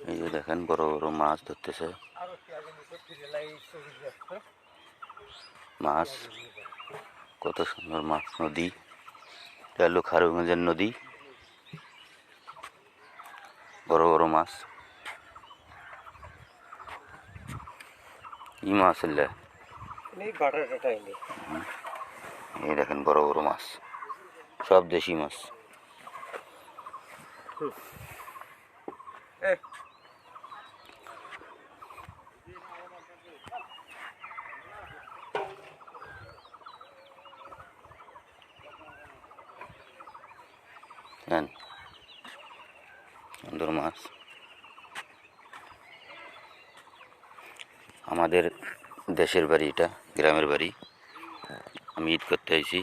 এই যে দেখেন বড় বড় মাছ ধরতেছে। মাছ কত সুন্দর মাছ। নদী, এটা হলো খারুগঞ্জের নদী। বড় বড় মাছ। কি মাছ এলে? এই দেখেন বড় বড় মাছ, সব দেশি মাছ। সুন্দর মাছ। আমাদের দেশের বাড়ি, এটা গ্রামের বাড়ি। আমি ঈদ করতে আইছি।